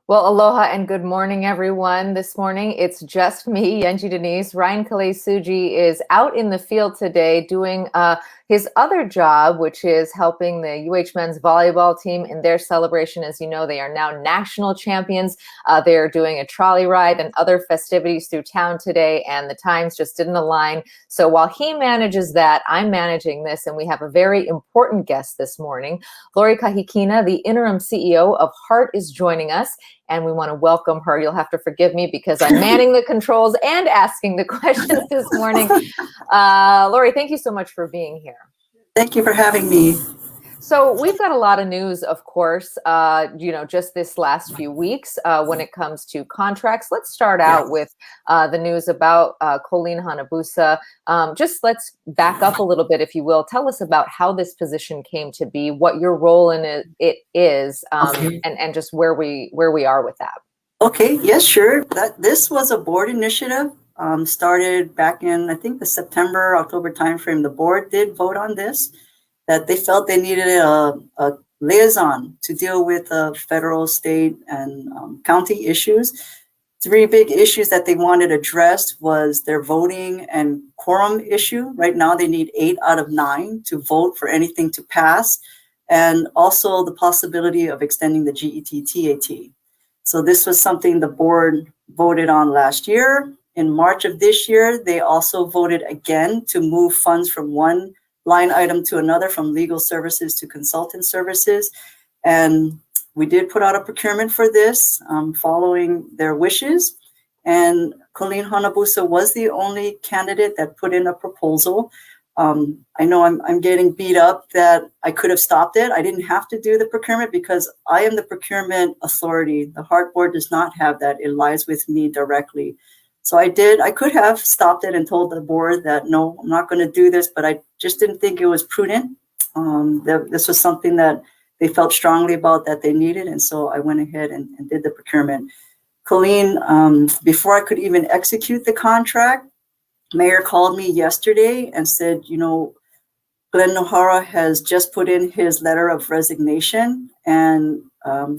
Well, aloha and good morning, everyone. This morning, it's just me, Yenji Denise. Ryan Kalei Suji is out in the field today doing his other job, which is helping the UH men's volleyball team in their celebration. As you know, they are now national champions. They're doing a trolley ride and other festivities through town today, and the times just didn't align. So while he manages that, I'm managing this, and we have a very important guest this morning. Lori Kahikina, the interim CEO of Heart, is joining us. And we want to welcome her. You'll have to forgive me because I'm manning the controls and asking the questions this morning. Lori, thank you so much for being here. Thank you for having me. So we've got a lot of news, of course, just this last few weeks when it comes to contracts. Let's start out with the news about Colleen Hanabusa. Just let's back up a little bit, if you will. Tell us about how this position came to be, what your role in it is, and just where we are with that. Okay, yes, sure. This was a board initiative. Started back in, I think, the September, October timeframe. The board did vote on this, that they felt they needed a liaison to deal with federal, state, and county issues. Three big issues that they wanted addressed was their voting and quorum issue. Right now, they need 8 out of 9 to vote for anything to pass, and also the possibility of extending the GET-TAT. So this was something the board voted on last year. In March of this year, they also voted again to move funds from one line item to another, from legal services to consultant services. And we did put out a procurement for this following their wishes. And Colleen Hanabusa was the only candidate that put in a proposal. I know I'm getting beat up that I could have stopped it. I didn't have to do the procurement because I am the procurement authority. The Heart Board does not have that. It lies with me directly. So I could have stopped it and told the board that, no, I'm not going to do this, but I just didn't think it was prudent. This was something that they felt strongly about that they needed. And so I went ahead and did the procurement. Colleen, before I could even execute the contract, Mayor called me yesterday and said, Glenn Nohara has just put in his letter of resignation, and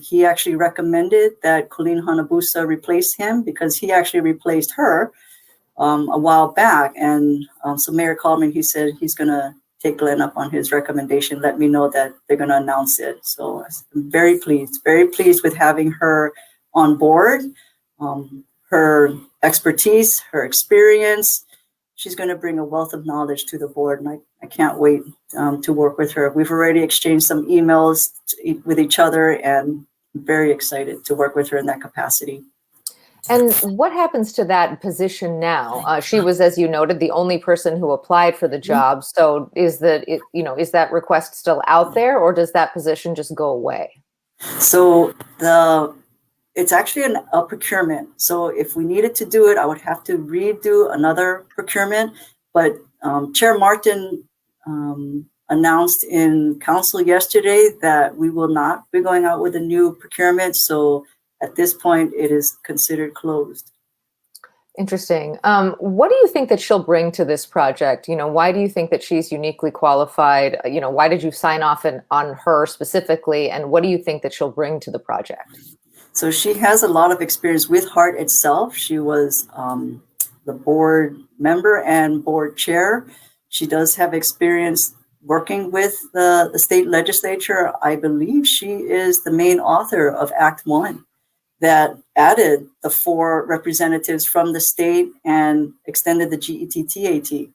he actually recommended that Colleen Hanabusa replace him because he actually replaced her a while back. And so Mayor called me and he said he's going to take Glenn up on his recommendation, let me know that they're going to announce it. So I'm very pleased with having her on board. Her expertise, her experience, she's going to bring a wealth of knowledge to the board, and I can't wait to work with her. We've already exchanged some emails with each other, and I'm very excited to work with her in that capacity. And what happens to that position now? She was, as you noted, the only person who applied for the job. So is that request still out there, or does that position just go away? So it's actually a procurement. So if we needed to do it, I would have to redo another procurement. But Chair Martin announced in council yesterday that we will not be going out with a new procurement. So at this point, it is considered closed. Interesting. What do you think that she'll bring to this project? Why do you think that she's uniquely qualified? Why did you sign off on her specifically? And what do you think that she'll bring to the project? So she has a lot of experience with Heart itself. She was the board member and board chair. She does have experience working with the state legislature. I believe she is the main author of Act 1 that added the 4 representatives from the state and extended the GET-TAT.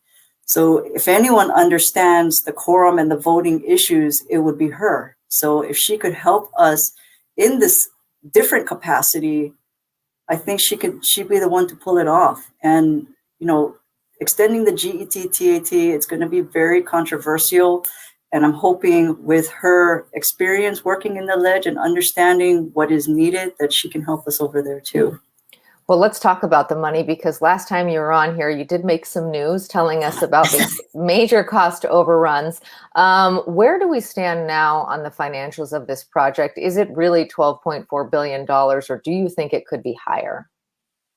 So if anyone understands the quorum and the voting issues, it would be her. So if she could help us in this different capacity, I think she'd be the one to pull it off. And, extending the GET-TAT, it's going to be very controversial. And I'm hoping with her experience working in the ledge and understanding what is needed, that she can help us over there too. Well, let's talk about the money, because last time you were on here, you did make some news telling us about the major cost overruns. Where do we stand now on the financials of this project? Is it really $12.4 billion, or do you think it could be higher?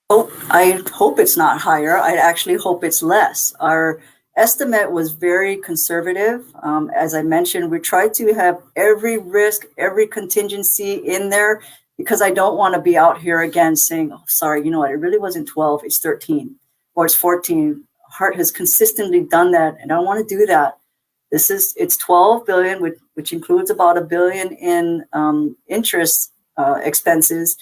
Oh, I hope it's not higher. I actually hope it's less. Our estimate was very conservative. As I mentioned, we tried to have every risk, every contingency in there because I don't want to be out here again saying, oh, sorry, you know what, it really wasn't 12, it's 13, or it's 14. HART has consistently done that, and I don't want to do that. It's 12 billion, which includes about $1 billion in interest expenses,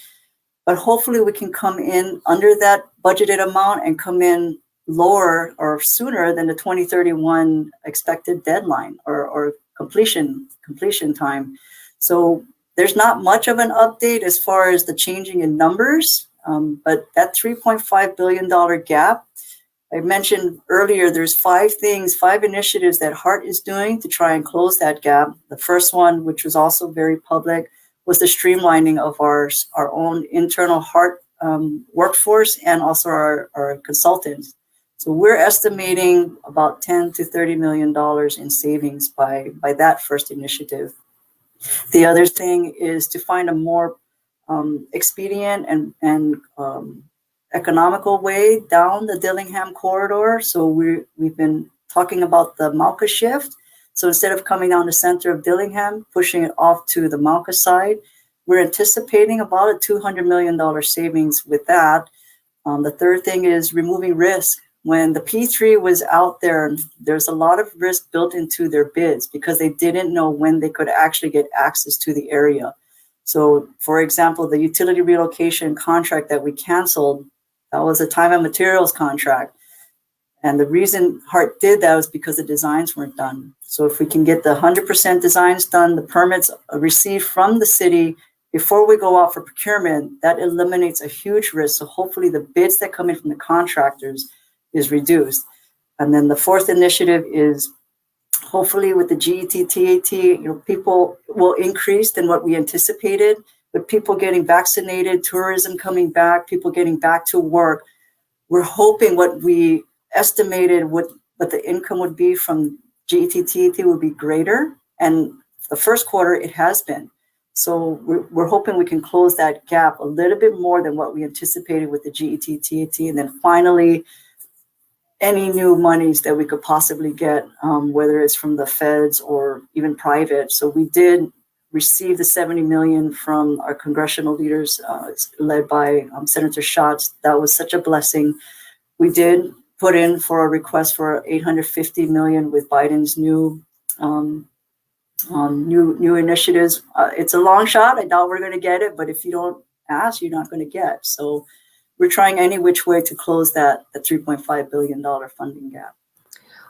but hopefully we can come in under that budgeted amount and come in lower or sooner than the 2031 expected deadline or completion time. So there's not much of an update as far as the changing in numbers, but that $3.5 billion gap, I mentioned earlier, there's five initiatives that HART is doing to try and close that gap. The first one, which was also very public, was the streamlining of our own internal HART workforce and also our consultants. So we're estimating about $10 to $30 million in savings by that first initiative. The other thing is to find a more expedient and economical way down the Dillingham corridor. So we've been talking about the Mauka shift. So instead of coming down the center of Dillingham, pushing it off to the Mauka side, we're anticipating about a $200 million savings with that. The third thing is removing risk. When the P3 was out there, there's a lot of risk built into their bids because they didn't know when they could actually get access to the area. So, for example, the utility relocation contract that we canceled, that was a time and materials contract. And the reason HART did that was because the designs weren't done. So if we can get the 100% designs done, the permits received from the city before we go out for procurement, that eliminates a huge risk. So hopefully the bids that come in from the contractors is reduced. And then the fourth initiative is hopefully with the GET, people will increase than what we anticipated. With people getting vaccinated, tourism coming back, people getting back to work, we're hoping what we estimated what the income would be from GET would be greater. And the first quarter, it has been. So we're hoping we can close that gap a little bit more than what we anticipated with the GET. And then finally, any new monies that we could possibly get, whether it's from the feds or even private. So we did receive the 70 million from our congressional leaders, led by Senator Schatz. That was such a blessing. We did put in for a request for 850 million with Biden's new initiatives. It's a long shot. I doubt we're going to get it, but if you don't ask, you're not going to get. So we're trying any which way to close the $3.5 billion funding gap.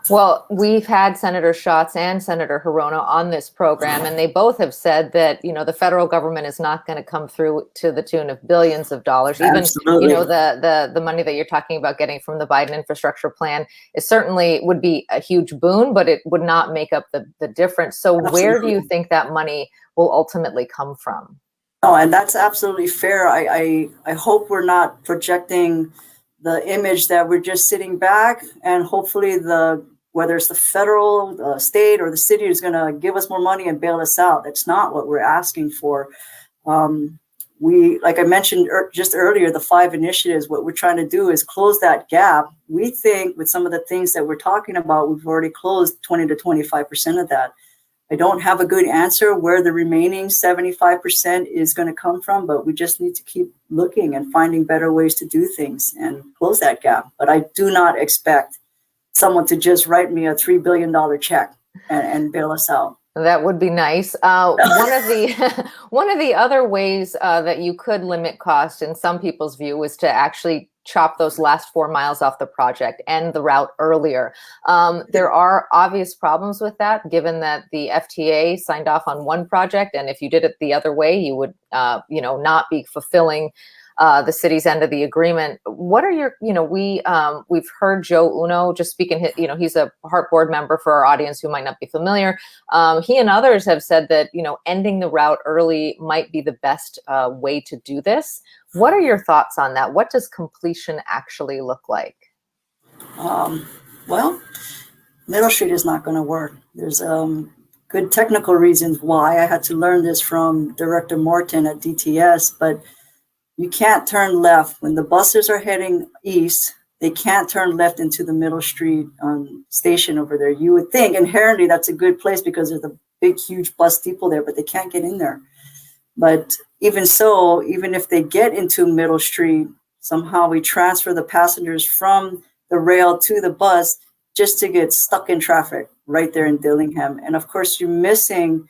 Well, we've had Senator Schatz and Senator Hirono on this program, and they both have said that, the federal government is not going to come through to the tune of billions of dollars. Even, Absolutely. the money that you're talking about getting from the Biden infrastructure plan is certainly would be a huge boon, but it would not make up the difference. So where do you think that money will ultimately come from? Oh, and that's absolutely fair. I hope we're not projecting the image that we're just sitting back and hopefully whether it's the federal, the state, or the city is going to give us more money and bail us out. That's not what we're asking for. Like I mentioned just earlier, the 5 initiatives, what we're trying to do is close that gap. We think with some of the things that we're talking about, we've already closed 20 to 25% of that. I don't have a good answer where the remaining 75% is going to come from, but we just need to keep looking and finding better ways to do things and close that gap. But I do not expect someone to just write me a $3 billion check and bail us out. That would be nice. One of the other ways that you could limit cost in some people's view is to actually chop those last 4 miles off the project, end the route earlier. There are obvious problems with that, given that the FTA signed off on one project, and if you did it the other way, you would, not be fulfilling the city's end of the agreement. What are your, we've heard Joe Uno just speaking, he's a HART board member for our audience who might not be familiar. He and others have said that, ending the route early might be the best way to do this. What are your thoughts on that? What does completion actually look like? Well, Middle Street is not going to work. There's good technical reasons why. I had to learn this from Director Morton at DTS, but you can't turn left. When the buses are heading east, they can't turn left into the Middle Street station over there. You would think inherently that's a good place because there's a big, huge bus depot there, but they can't get in there. But even so, even if they get into Middle Street, somehow we transfer the passengers from the rail to the bus just to get stuck in traffic right there in Dillingham. And of course, you're missing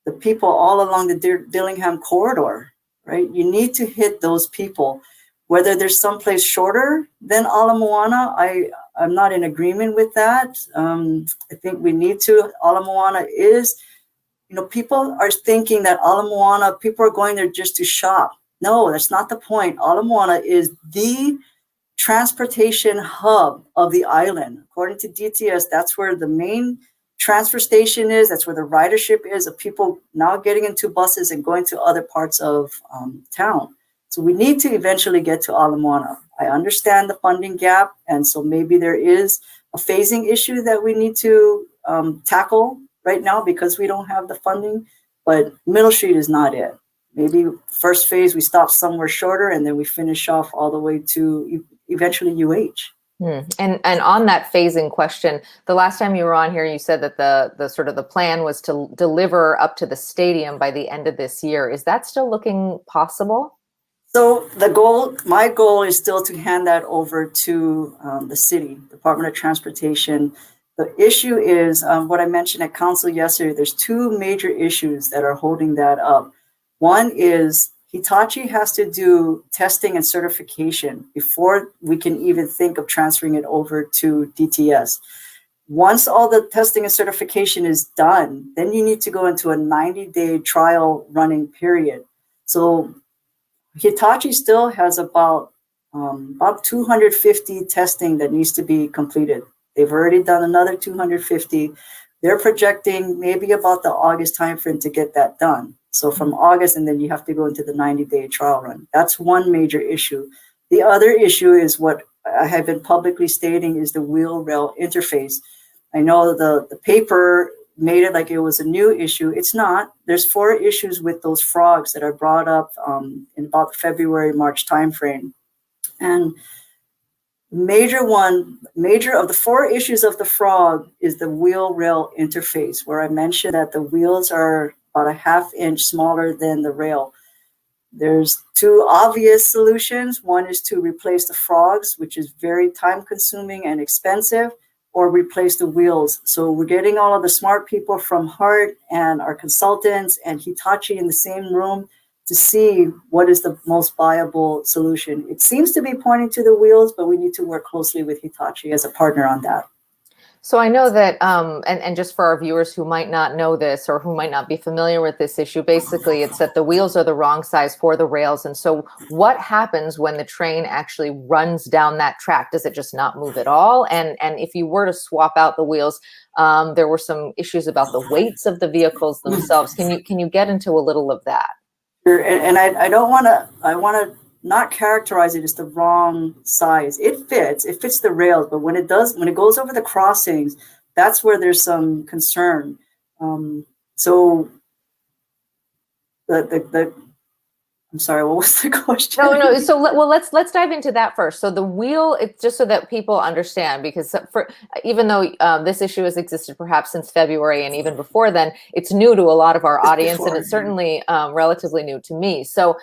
the people all along the Dillingham corridor, right? You need to hit those people. Whether there's someplace shorter than Ala Moana, I'm not in agreement with that. I think we need to. Ala Moana is, people are thinking that Ala Moana, people are going there just to shop. No, that's not the point. Ala Moana is the transportation hub of the island. According to DTS, that's where the main transfer station is. That's where the ridership is of people now getting into buses and going to other parts of town. So we need to eventually get to Ala Moana. I understand the funding gap, and so maybe there is a phasing issue that we need to tackle right now because we don't have the funding, but Middle Street is not it. Maybe first phase, we stop somewhere shorter and then we finish off all the way to eventually UH. And on that phasing question, the last time you were on here, you said that the sort of the plan was to deliver up to the stadium by the end of this year. Is that still looking possible? So my goal is still to hand that over to the city, Department of Transportation. The issue is what I mentioned at council yesterday. There's two major issues that are holding that up. One is Hitachi has to do testing and certification before we can even think of transferring it over to DTS. Once all the testing and certification is done, then you need to go into a 90-day trial running period. So Hitachi still has about 250 testing that needs to be completed. They've already done another 250. They're projecting maybe about the August timeframe to get that done. So from August, and then you have to go into the 90-day trial run. That's one major issue. The other issue is what I have been publicly stating is the wheel rail interface. I know the paper made it like it was a new issue. It's not. There's 4 issues with those frogs that are brought up in about the February, March timeframe. And major of the 4 issues of the frog is the wheel rail interface, where I mentioned that the wheels are about a ½ inch smaller than the rail. There's 2 obvious solutions. One is to replace the frogs, which is very time consuming and expensive, or replace the wheels. So we're getting all of the smart people from HART and our consultants and Hitachi in the same room to see what is the most viable solution. It seems to be pointing to the wheels, but we need to work closely with Hitachi as a partner on that. So I know that, and just for our viewers who might not know this or who might not be familiar with this issue, basically it's that the wheels are the wrong size for the rails. And so what happens when the train actually runs down that track? Does it just not move at all? And if you were to swap out the wheels, there were some issues about the weights of the vehicles themselves. Can you get into a little of that? Sure. And I want to not characterize it as the wrong size. It fits the rails, but when it goes over the crossings, that's where there's some concern. So I'm sorry, what was the question? No. So let's dive into that first. So the wheel, it's just so that people understand, because even though this issue has existed perhaps since February and even before then, it's new to a lot of our audience, and it's certainly relatively new to me. So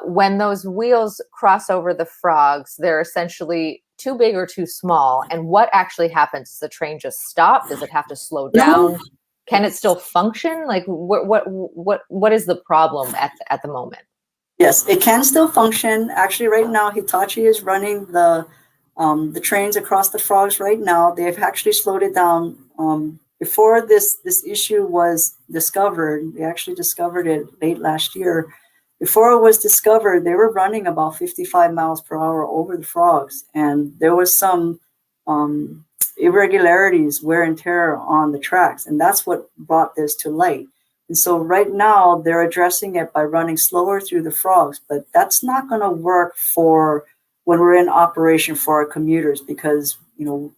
when those wheels cross over the frogs, they're essentially too big or too small. And what actually happens? Does the train just stop? Does it have to slow down? No. Can it still function? Like what is the problem at the moment? Yes, it can still function. Actually, right now, Hitachi is running the trains across the frogs right now. They've actually slowed it down. Before this issue was discovered, they actually discovered it late last year. Before it was discovered, they were running about 55 miles per hour over the frogs, and there was some irregularities, wear and tear on the tracks, and that's what brought this to light. And so right now they're addressing it by running slower through the frogs, but that's not going to work for when we're in operation for our commuters, because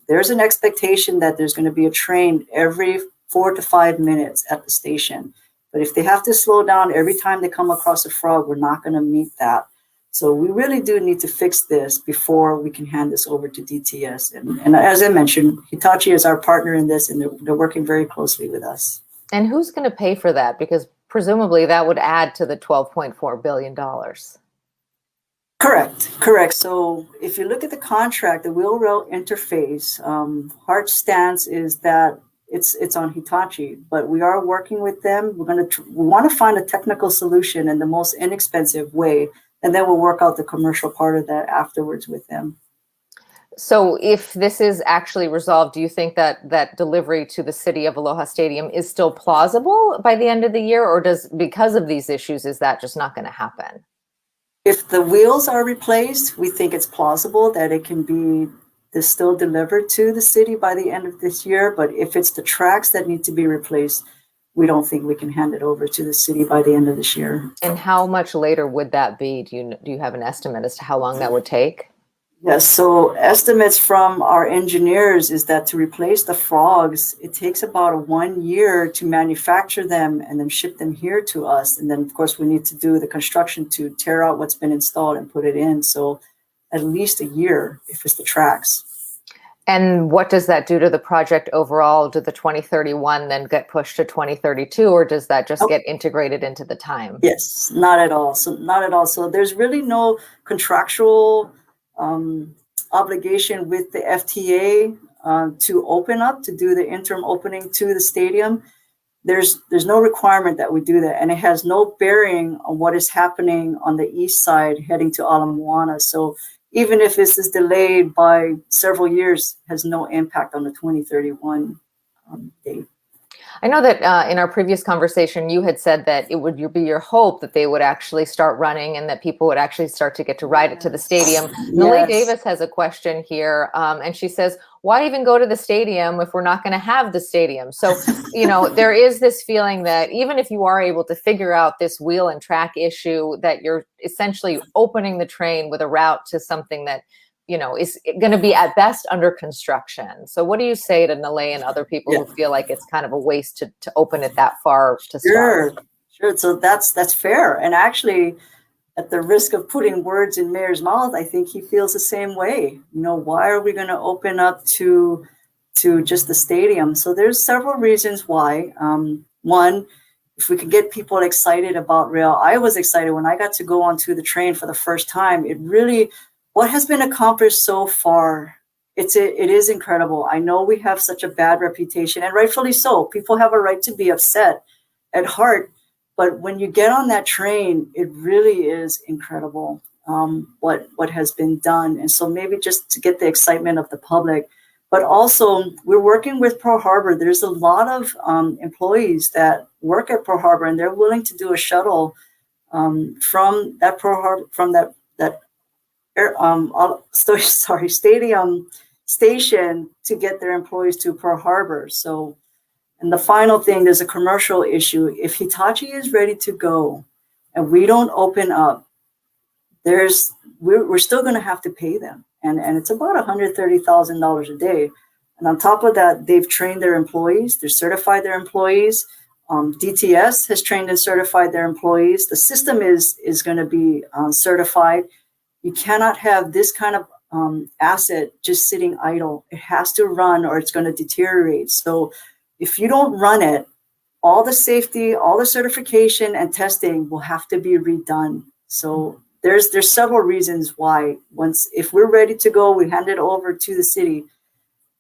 there's an expectation that there's going to be a train every 4 to 5 minutes at the station. But if they have to slow down every time they come across a frog, we're not going to meet that. So we really do need to fix this before we can hand this over to DTS. And as I mentioned, Hitachi is our partner in this, and they're working very closely with us. And who's going to pay for that? Because presumably that would add to the $12.4 billion. Correct. So if you look at the contract, the wheel rail interface, Hart's stance is that it's on Hitachi, but we are working with them. We want to find a technical solution in the most inexpensive way, and then we'll work out the commercial part of that afterwards with them. So if this is actually resolved, do you think that delivery to the city of Aloha Stadium is still plausible by the end of the year, or because of these issues, is that just not going to happen? If the wheels are replaced, we think it's plausible that it can be still delivered to the city by the end of this year. But if it's the tracks that need to be replaced, we don't think we can hand it over to the city by the end of this year. And how much later would that be? Do you have an estimate as to how long that would take? Yes, so estimates from our engineers is that to replace the frogs, it takes about 1 year to manufacture them and then ship them here to us. And then, of course, we need to do the construction to tear out what's been installed and put it in. So at least a year if it's the tracks. And what does that do to the project overall? Do the 2031 then get pushed to 2032, or does that just get integrated into the time? Yes, not at all. So there's really no contractual obligation with the FTA to open up, to do the interim opening to the stadium. There's no requirement that we do that, and it has no bearing on what is happening on the east side heading to Ala Moana. So even if this is delayed by several years, has no impact on the 2031 date. I know that in our previous conversation, you had said that it would be your hope that they would actually start running and that people would actually start to get to ride it to the stadium. Yes. Nalei Davis has a question here, and she says, why even go to the stadium if we're not going to have the stadium? So, there is this feeling that even if you are able to figure out this wheel and track issue, that you're essentially opening the train with a route to something that is going to be at best under construction. So what do you say to Nalei and other people who feel like it's kind of a waste to open it that far to start? Sure. So that's fair. And actually, at the risk of putting words in Mayor's mouth, I think he feels the same way. Why are we going to open up to just the stadium? So there's several reasons why. One, if we could get people excited about rail. I was excited when I got to go onto the train for the first time. What has been accomplished so far, it is incredible. I know we have such a bad reputation, and rightfully so. People have a right to be upset at heart, but when you get on that train, it really is incredible what has been done. And so maybe just to get the excitement of the public, but also we're working with Pearl Harbor. There's a lot of employees that work at Pearl Harbor, and they're willing to do a shuttle from that Pearl Harbor, from that stadium station to get their employees to Pearl Harbor. So, and the final thing, there's a commercial issue. If Hitachi is ready to go and we don't open up, we're still going to have to pay them. And it's about $130,000 a day. And on top of that, they've trained their employees, they've certified their employees. DTS has trained and certified their employees. The system is going to be certified. You cannot have this kind of asset just sitting idle. It has to run or it's going to deteriorate. So if you don't run it, all the safety, all the certification and testing will have to be redone. So there's several reasons why if we're ready to go, we hand it over to the city.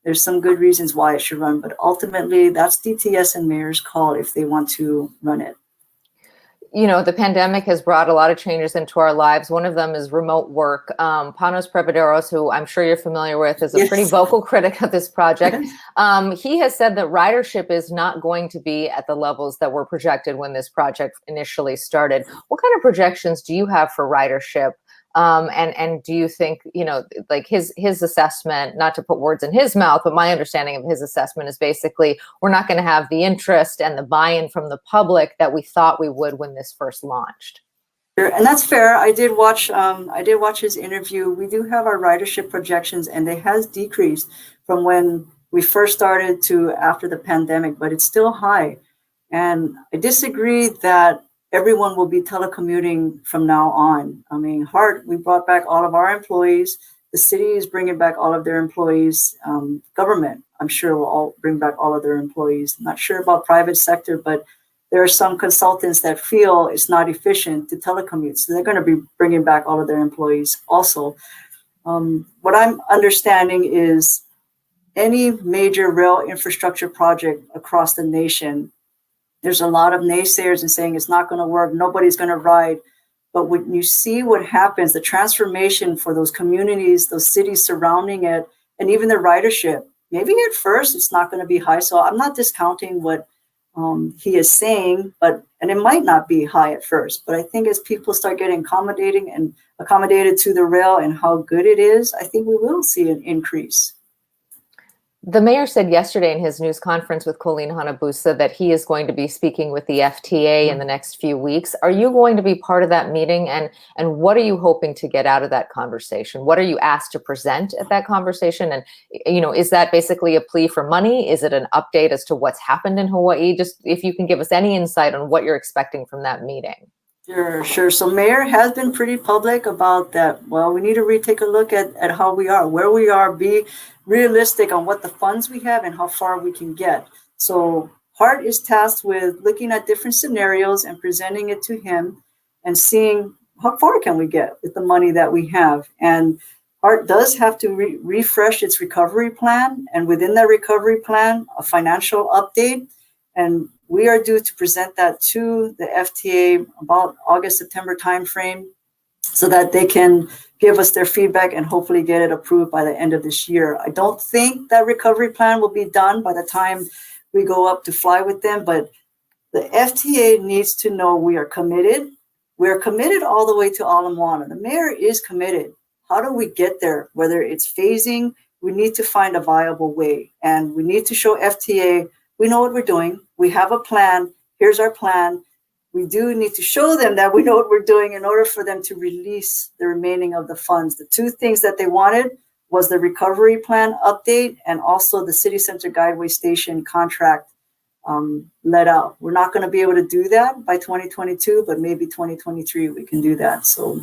There's some good reasons why it should run, but ultimately that's DTS and Mayor's call if they want to run it. The pandemic has brought a lot of changes into our lives. One of them is remote work. Panos Prepederos, who I'm sure you're familiar with, is a pretty vocal critic of this project. He has said that ridership is not going to be at the levels that were projected when this project initially started. What kind of projections do you have for ridership? And do you think, like his assessment, not to put words in his mouth, but my understanding of his assessment is basically we're not going to have the interest and the buy-in from the public that we thought we would when this first launched. Sure, and that's fair. I did watch his interview. We do have our ridership projections, and they has decreased from when we first started to after the pandemic, but it's still high. And I disagree that everyone will be telecommuting from now on. I mean, we brought back all of our employees. The city is bringing back all of their employees. Government, I'm sure, will all bring back all of their employees. I'm not sure about private sector, but there are some consultants that feel it's not efficient to telecommute. So they're going to be bringing back all of their employees also. What I'm understanding is any major rail infrastructure project across the nation, there's a lot of naysayers and saying it's not going to work, nobody's going to ride. But when you see what happens, the transformation for those communities, those cities surrounding it, and even the ridership, maybe at first it's not going to be high. So I'm not discounting what he is saying, and it might not be high at first. But I think as people start getting accommodated to the rail and how good it is, I think we will see an increase. The mayor said yesterday in his news conference with Colleen Hanabusa that he is going to be speaking with the FTA in the next few weeks. Are you going to be part of that meeting? And what are you hoping to get out of that conversation? What are you asked to present at that conversation? And, is that basically a plea for money? Is it an update as to what's happened in Hawaii? Just if you can give us any insight on what you're expecting from that meeting. Sure. So Mayor has been pretty public about that. Well, we need to retake a look at how we are, where we are, be realistic on what the funds we have and how far we can get. So Hart is tasked with looking at different scenarios and presenting it to him and seeing how far can we get with the money that we have. And Hart does have to refresh its recovery plan, and within that recovery plan, a financial update. And we are due to present that to the FTA about August, September timeframe so that they can give us their feedback and hopefully get it approved by the end of this year. I don't think that recovery plan will be done by the time we go up to fly with them, but the FTA needs to know we are committed. We're committed all the way to Ala Moana. The mayor is committed. How do we get there? Whether it's phasing, we need to find a viable way. And we need to show FTA we know what we're doing. We have a plan. Here's our plan. We do need to show them that we know what we're doing in order for them to release the remaining of the funds. The two things that they wanted was the recovery plan update and also the City Center Guideway Station contract let out. We're not going to be able to do that by 2022, but maybe 2023 we can do that. So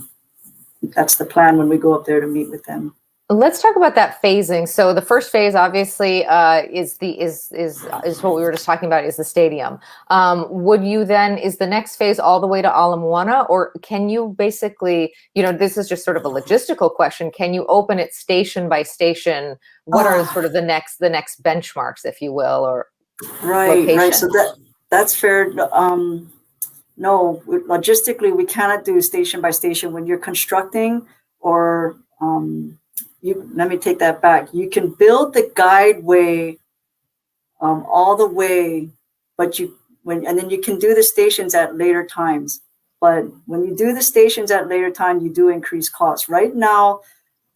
that's the plan when we go up there to meet with them. Let's talk about that phasing. So the first phase, obviously, is what we were just talking about, is the stadium. Would you then, is the next phase all the way to Ala Moana, or can you basically, this is just sort of a logistical question. Can you open it station by station? What are sort of the next benchmarks, if you will, or location? Right. So that's fair. No, logistically, we cannot do station by station when you're constructing or. Let me take that back. You can build the guideway all the way, but and then you can do the stations at later times. But when you do the stations at later time, you do increase costs. Right now,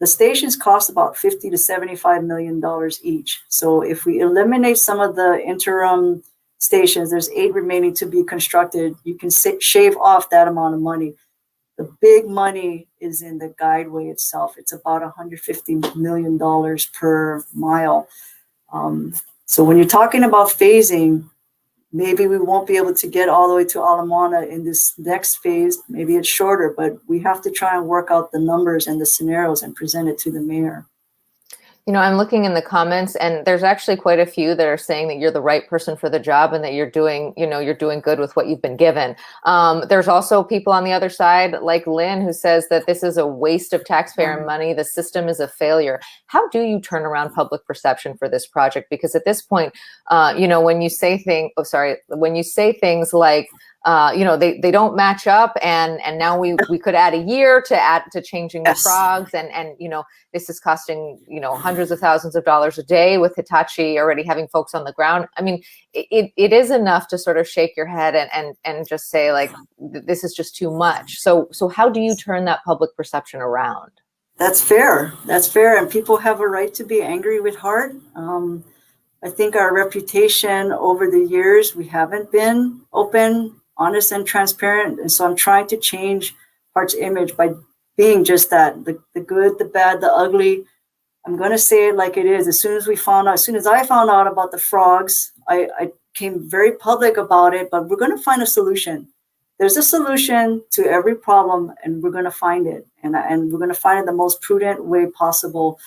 the stations cost about $50 to $75 million each. So if we eliminate some of the interim stations, there's 8 remaining to be constructed. You can shave off that amount of money. The big money is in the guideway itself. It's about $150 million per mile. So when you're talking about phasing, maybe we won't be able to get all the way to Ala Moana in this next phase. Maybe it's shorter, but we have to try and work out the numbers and the scenarios and present it to the mayor. I'm looking in the comments, and there's actually quite a few that are saying that you're the right person for the job and that you're doing good with what you've been given. There's also people on the other side, like Lynn, who says that this is a waste of taxpayer money. The system is a failure. How do you turn around public perception for this project? Because at this point, when you say things like, they don't match up, and now we could add a year to changing the frogs, and this is costing hundreds of thousands of dollars a day with Hitachi already having folks on the ground. I mean, it is enough to sort of shake your head and just say, like, this is just too much. So how do you turn that public perception around? That's fair, and people have a right to be angry with Hart. I think our reputation over the years, we haven't been open, honest, and transparent. And so I'm trying to change Hart's image by being just that, the good, the bad, the ugly. I'm going to say it like it is. As soon as I found out about the frogs, I came very public about it, but we're going to find a solution. There's a solution to every problem, and we're going to find it. And we're going to find it the most prudent way possible.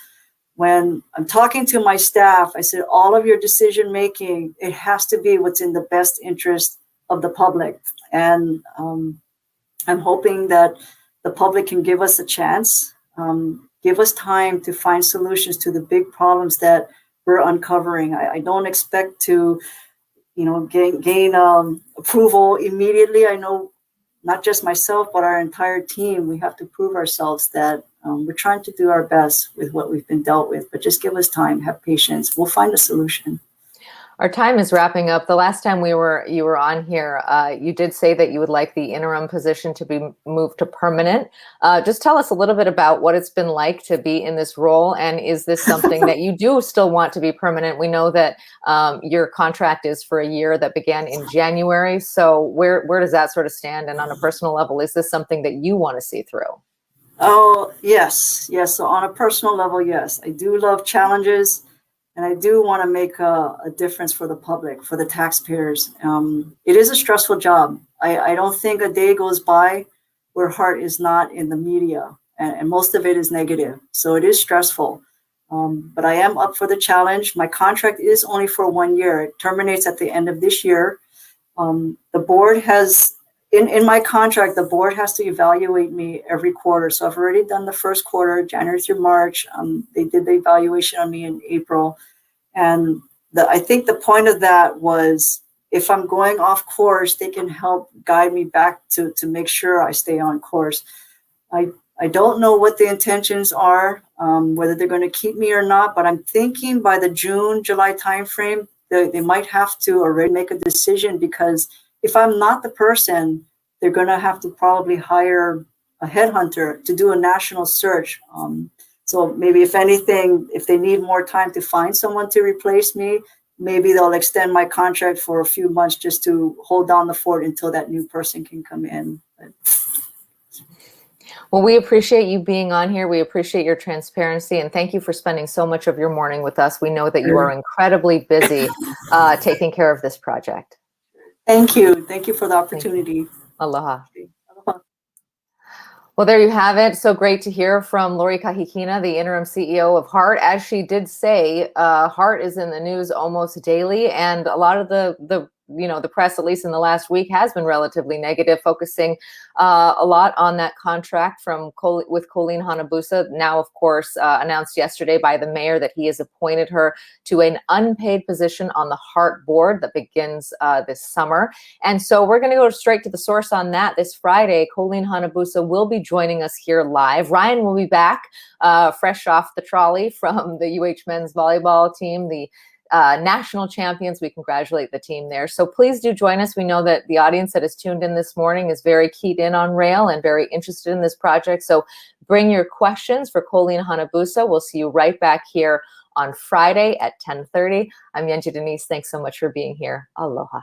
When I'm talking to my staff, I said, all of your decision making, it has to be what's in the best interest of the public. And I'm hoping that the public can give us a chance, give us time to find solutions to the big problems that we're uncovering. I don't expect to, gain approval immediately. I know not just myself, but our entire team, we have to prove ourselves that we're trying to do our best with what we've been dealt with, but just give us time, have patience. We'll find a solution. Our time is wrapping up. The last time you were on here, you did say that you would like the interim position to be moved to permanent. Just tell us a little bit about what it's been like to be in this role, and is this something that you do still want to be permanent? We know that your contract is for a year that began in January. So where does that sort of stand? And on a personal level, is this something that you want to see through? Oh, yes. So on a personal level, yes, I do love challenges. And I do want to make a difference for the public, for the taxpayers. It is a stressful job. I don't think a day goes by where Hart is not in the media, and most of it is negative. So it is stressful. But I am up for the challenge. My contract is only for 1 year. It terminates at the end of this year. The board has, in my contract, the board has to evaluate me every quarter. So I've already done the first quarter, January through March. They did the evaluation on me in April. And I think the point of that was, if I'm going off course, they can help guide me back to make sure I stay on course. I don't know what the intentions are, whether they're going to keep me or not, but I'm thinking by the June, July timeframe, they might have to already make a decision, because if I'm not the person, they're going to have to probably hire a headhunter to do a national search. So maybe, if anything, if they need more time to find someone to replace me, maybe they'll extend my contract for a few months just to hold down the fort until that new person can come in. Well, we appreciate you being on here. We appreciate your transparency, and thank you for spending so much of your morning with us. We know that you are incredibly busy taking care of this project. Thank you. Thank you for the opportunity. Aloha. Aloha. Well, there you have it. So great to hear from Lori Kahikina, the interim CEO of Hart. As she did say, Hart is in the news almost daily, and a lot of the press, at least in the last week, has been relatively negative, focusing a lot on that contract with Colleen Hanabusa. Now, of course, announced yesterday by the mayor that he has appointed her to an unpaid position on the Hart board that begins this summer. And so we're going to go straight to the source on that. This Friday, Colleen Hanabusa will be joining us here live. Ryan will be back fresh off the trolley from the UH men's volleyball team, the national champions. We congratulate the team there. So please do join us. We know that the audience that is tuned in this morning is very keyed in on rail and very interested in this project. So bring your questions for Colleen Hanabusa. We'll see you right back here on Friday at 10:30. I'm Yenji Denise. Thanks so much for being here. Aloha.